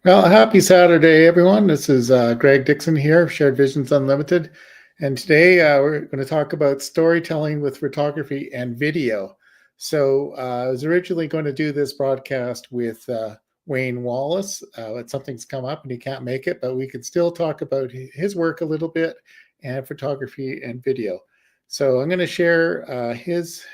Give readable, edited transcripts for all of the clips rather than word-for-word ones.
Well, happy Saturday, everyone. This is Greg Dixon here, Shared Visions Unlimited. And today we're going to talk about storytelling with photography and video. So I was originally going to do this broadcast with Wayne Wallace, but something's come up and he can't make it, but we can still talk about his work a little bit and photography and video. So I'm going to share his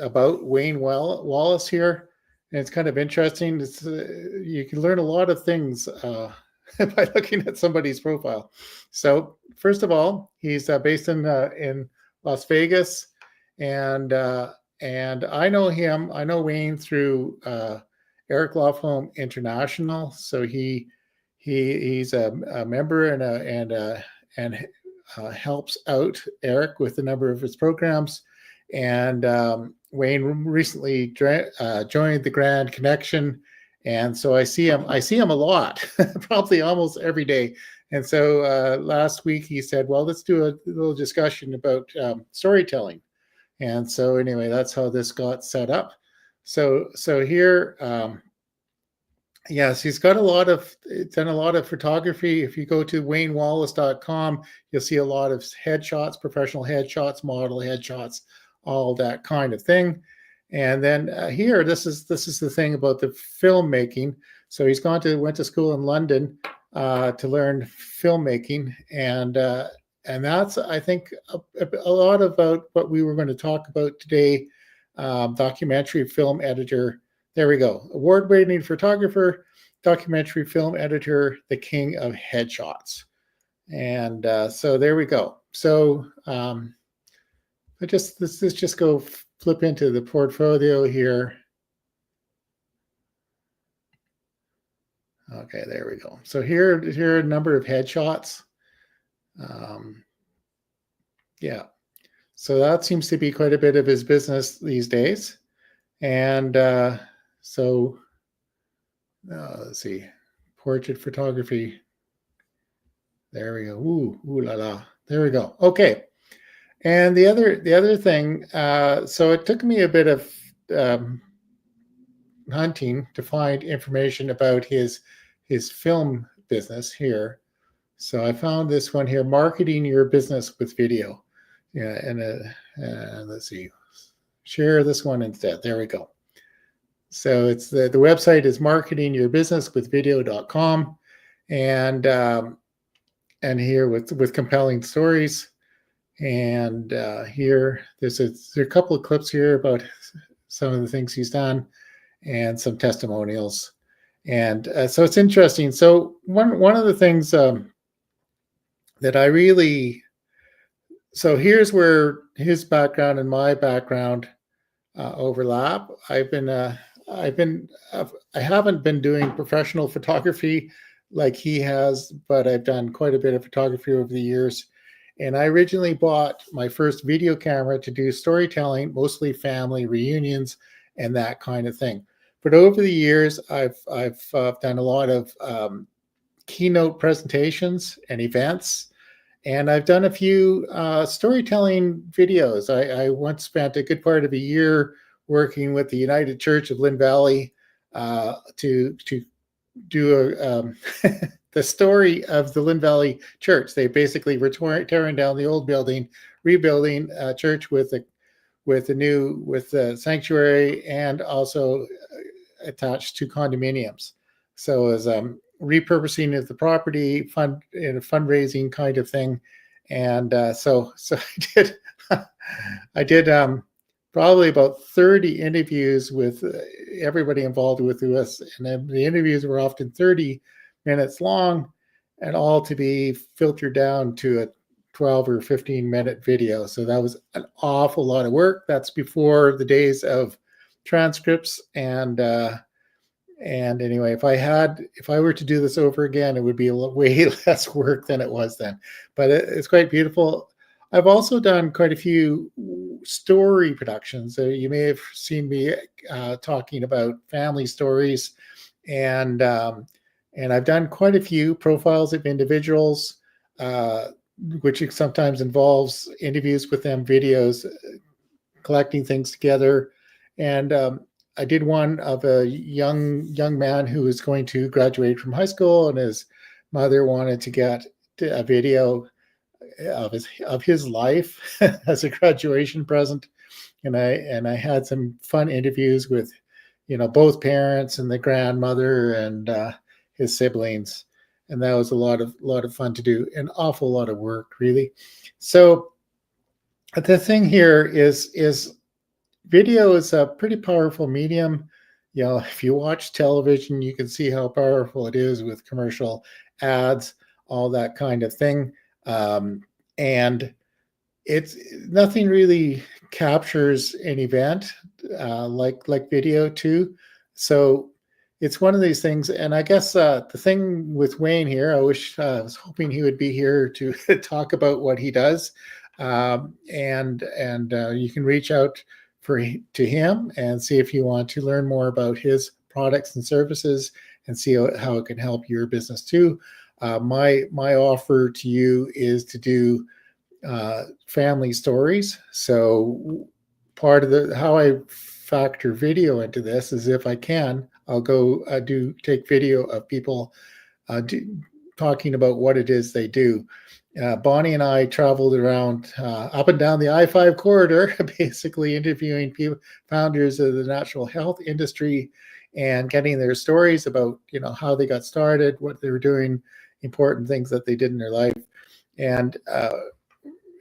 about Wayne Wallace here. And it's kind of interesting. You can learn a lot of things by looking at somebody's profile. So first of all, he's based in Las Vegas, and I know him. I know Wayne through Eric Lofholm International. So he's a member and helps out Eric with a number of his programs. And Wayne recently joined the Grand Connection, and so I see him a lot, probably almost every day. And so last week he said, "Well, let's do a little discussion about storytelling." And so anyway, that's how this got set up. So here, yes, he's got done a lot of photography. If you go to waynewallace.com, you'll see a lot of headshots, professional headshots, model headshots, all that kind of thing. And then here, this is the thing about the filmmaking. So he's went to school in London to learn filmmaking, and that's, I think, a lot about what we were going to talk about today. Documentary film editor. There we go. Award-winning photographer, documentary film editor, the king of headshots. And so there we go. So let's just go flip into the portfolio here. Okay, there we go. So here are a number of headshots. Yeah, so that seems to be quite a bit of his business these days. And so let's see, portrait photography. There we go. Ooh la la. There we go. Okay. And the other thing, so it took me a bit of hunting to find information about his film business here. So I found this one here: marketing your business with video. Yeah, and let's see, share this one instead. There we go. So it's the website is marketingyourbusinesswithvideo.com, and here with compelling stories. And here, there's a couple of clips here about some of the things he's done and some testimonials. And so it's interesting. So one of the things that I really, so here's where his background and my background overlap. I haven't been doing professional photography like he has, but I've done quite a bit of photography over the years. And I originally bought my first video camera to do storytelling, mostly family reunions and that kind of thing. But over the years, I've done a lot of keynote presentations and events, and I've done a few storytelling videos. I once spent a good part of a year working with the United Church of Lynn Valley to do the story of the Lynn Valley Church. They basically were tearing down the old building, rebuilding a church with the sanctuary, and also attached to condominiums. So it was repurposing of the property, in a fundraising kind of thing. And so I did probably about 30 interviews with everybody involved with us, and then the interviews were often 30 minutes long, and all to be filtered down to a 12 or 15-minute video. So that was an awful lot of work. That's before the days of transcripts. And anyway, if I were to do this over again, it would be way less work than it was then. But it's quite beautiful. I've also done quite a few story productions. You may have seen me talking about family stories, and I've done quite a few profiles of individuals, which sometimes involves interviews with them, videos, collecting things together. And I did one of a young man who was going to graduate from high school, and his mother wanted to get a video of his life as a graduation present, and I had some fun interviews with both parents and the grandmother and his siblings, and that was a lot of fun to do. An awful lot of work, really. So the thing here is video is a pretty powerful medium. If you watch television, you can see how powerful it is with commercial ads, all that kind of thing. And it's nothing really captures an event like video too. So it's one of these things. And I guess the thing with Wayne here, I was hoping he would be here to talk about what he does. And you can reach out to him and see if you want to learn more about his products and services and see how it can help your business too. My offer to you is to do family stories. So part of how I factor video into this is, if I can, I'll go take video of people talking about what it is they do. Bonnie and I traveled around up and down the I-5 corridor, basically interviewing founders of the natural health industry and getting their stories about how they got started, what they were doing, important things that they did in their life. And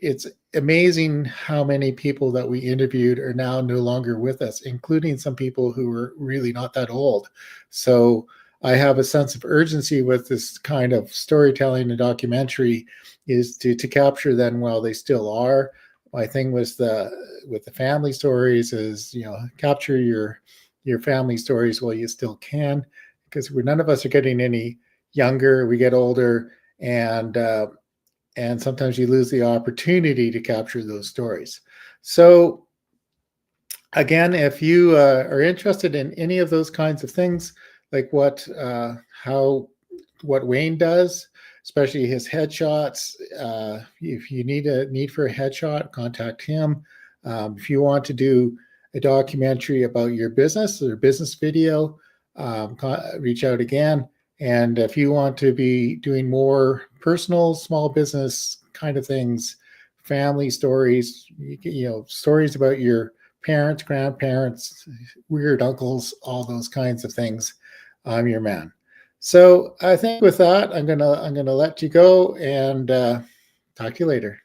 it's amazing how many people that we interviewed are now no longer with us, including some people who were really not that old. So I have a sense of urgency with this kind of storytelling and documentary, is to capture them while they still are. My thing with the family stories is, capture your family stories while you still can, because none of us are getting any younger. We get older, and sometimes you lose the opportunity to capture those stories. So again, if you are interested in any of those kinds of things, like what Wayne does, especially his headshots, if you need for a headshot, contact him. If you want to do a documentary about your business or business video, reach out again. And if you want to be doing more personal, small business kind of things, family stories, stories about your parents, grandparents, weird uncles, all those kinds of things, I'm your man. So I think with that, I'm gonna let you go, and talk to you later.